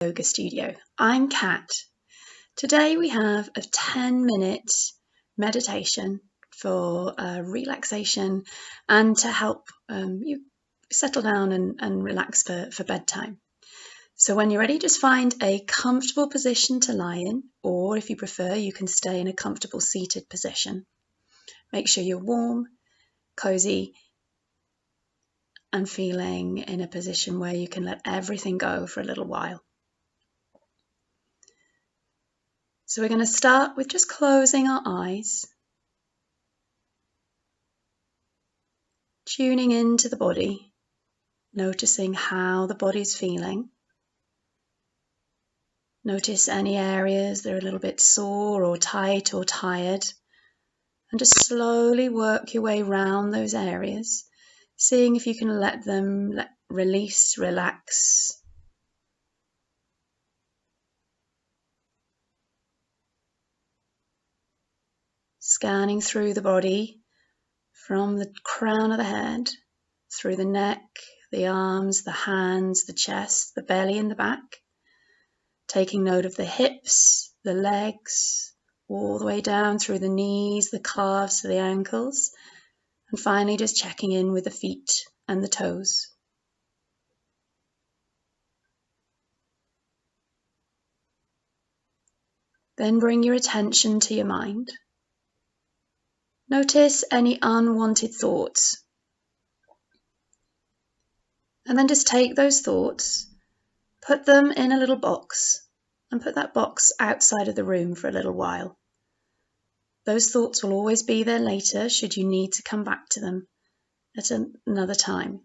Yoga Studio. I'm Kat. Today we have a 10-minute meditation for relaxation and to help you settle down and relax for bedtime. So when you're ready, just find a comfortable position to lie in, or if you prefer, you can stay in a comfortable seated position. Make sure you're warm, cozy, and feeling in a position where you can let everything go for a little while. So we're going to start with just closing our eyes, tuning into the body, noticing how the body's feeling. Notice any areas that are a little bit sore or tight or tired, and just slowly work your way around those areas, seeing if you can let them release, relax. Scanning through the body from the crown of the head, through the neck, the arms, the hands, the chest, the belly and the back. Taking note of the hips, the legs, all the way down through the knees, the calves to the ankles, and finally just checking in with the feet and the toes. Then bring your attention to your mind. Notice any unwanted thoughts. And then just take those thoughts, put them in a little box, and put that box outside of the room for a little while. Those thoughts will always be there later should you need to come back to them at another time.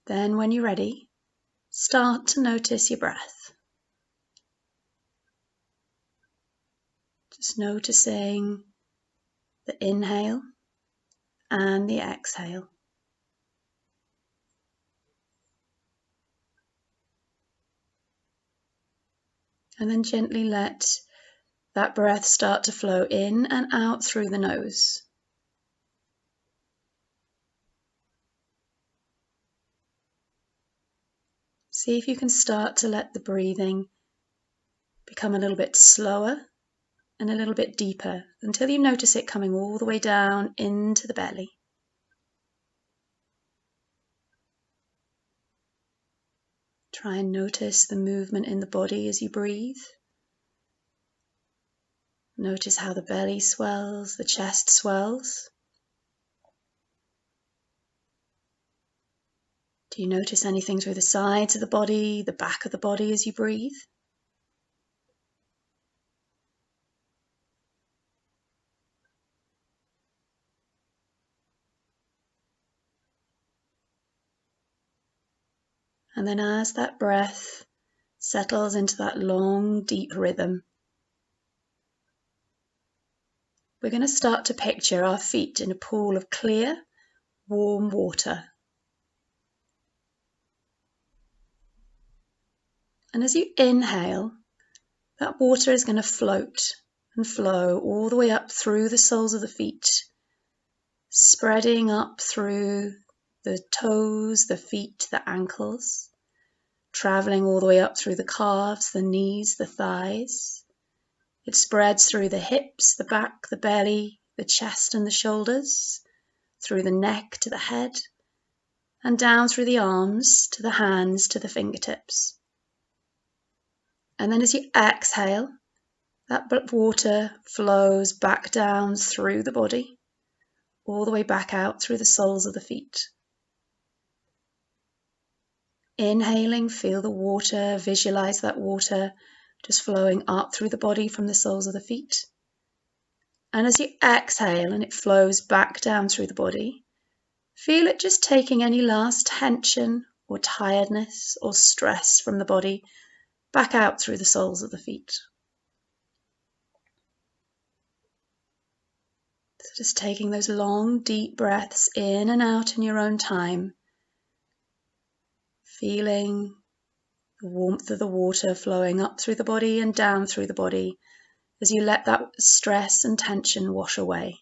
Then when you're ready, start to notice your breath. Just noticing the inhale and the exhale. And then gently let that breath start to flow in and out through the nose. See if you can start to let the breathing become a little bit slower and a little bit deeper until you notice it coming all the way down into the belly. Try and notice the movement in the body as you breathe. Notice how the belly swells, the chest swells. Do you notice anything through the sides of the body, the back of the body as you breathe? And then as that breath settles into that long, deep rhythm, we're going to start to picture our feet in a pool of clear, warm water. And as you inhale, that water is going to float and flow all the way up through the soles of the feet, spreading up through the toes, the feet, the ankles, traveling all the way up through the calves, the knees, the thighs. It spreads through the hips, the back, the belly, the chest and the shoulders, through the neck to the head, and down through the arms to the hands to the fingertips. And then as you exhale, that water flows back down through the body, all the way back out through the soles of the feet. Inhaling, feel the water, visualize that water just flowing up through the body from the soles of the feet. And as you exhale and it flows back down through the body, feel it just taking any last tension or tiredness or stress from the body back out through the soles of the feet. So just taking those long, deep breaths in and out in your own time, feeling the warmth of the water flowing up through the body and down through the body as you let that stress and tension wash away.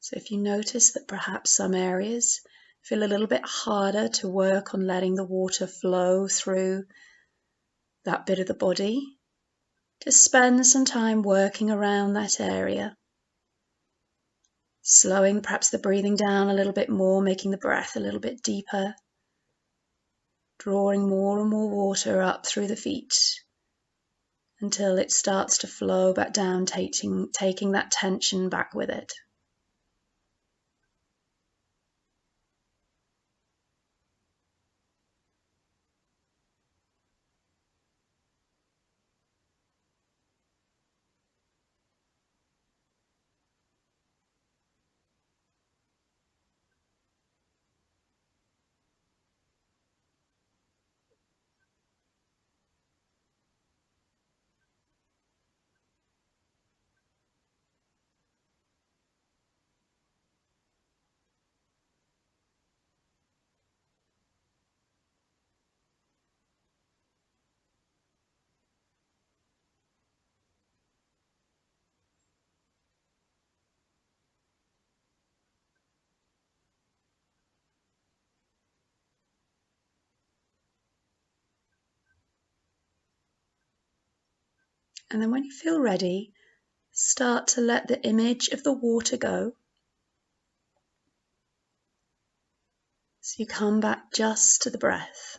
So if you notice that perhaps some areas feel a little bit harder to work on letting the water flow through that bit of the body, just spend some time working around that area. Slowing perhaps the breathing down a little bit more, making the breath a little bit deeper, drawing more and more water up through the feet until it starts to flow back down, taking that tension back with it. And then when you feel ready, start to let the image of the water go. So you come back just to the breath.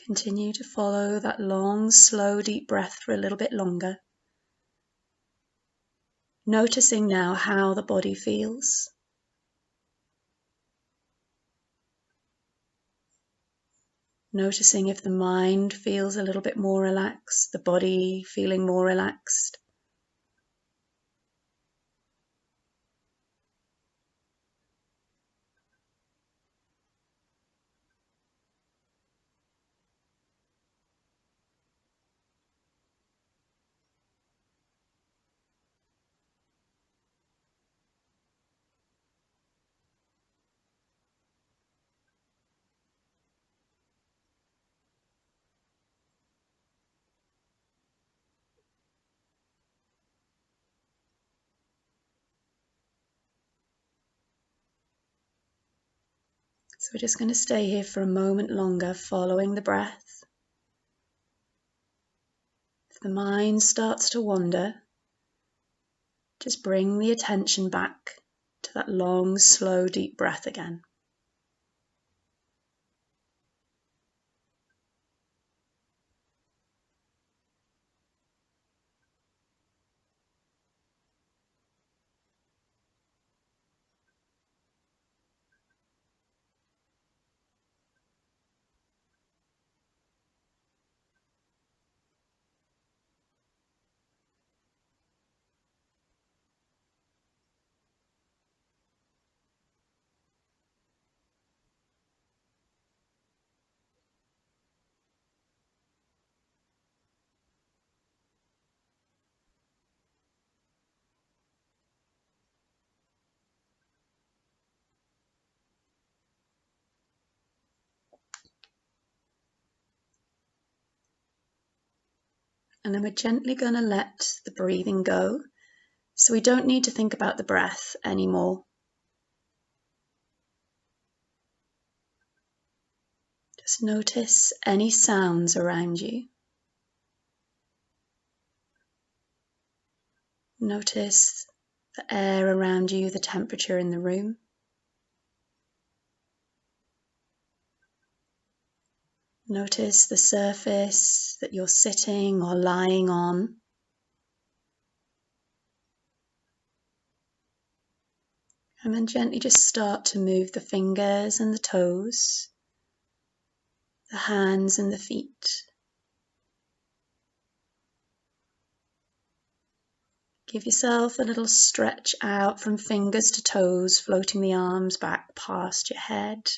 Continue to follow that long, slow, deep breath for a little bit longer. Noticing now how the body feels. Noticing if the mind feels a little bit more relaxed, the body feeling more relaxed. So we're just going to stay here for a moment longer, following the breath. If the mind starts to wander, just bring the attention back to that long, slow, deep breath again. And then we're gently going to let the breathing go. So we don't need to think about the breath anymore. Just notice any sounds around you. Notice the air around you, the temperature in the room. Notice the surface that you're sitting or lying on. And then gently just start to move the fingers and the toes, the hands and the feet. Give yourself a little stretch out from fingers to toes, floating the arms back past your head.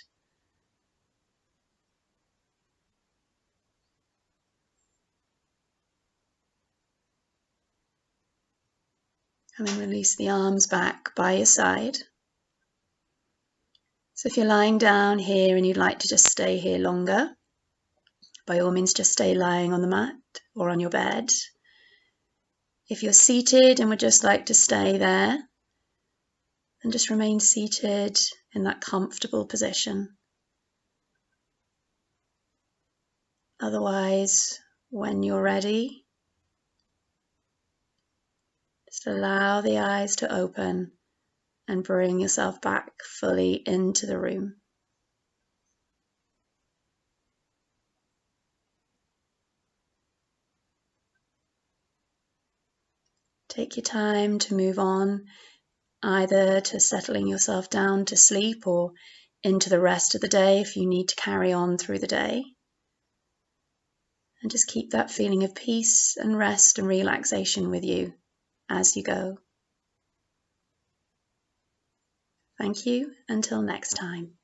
And then release the arms back by your side. So if you're lying down here and you'd like to just stay here longer, by all means just stay lying on the mat or on your bed. If you're seated and would just like to stay there, then just remain seated in that comfortable position. Otherwise, when you're ready, just allow the eyes to open and bring yourself back fully into the room. Take your time to move on, either to settling yourself down to sleep or into the rest of the day if you need to carry on through the day. And just keep that feeling of peace and rest and relaxation with you as you go. Thank you. Until next time.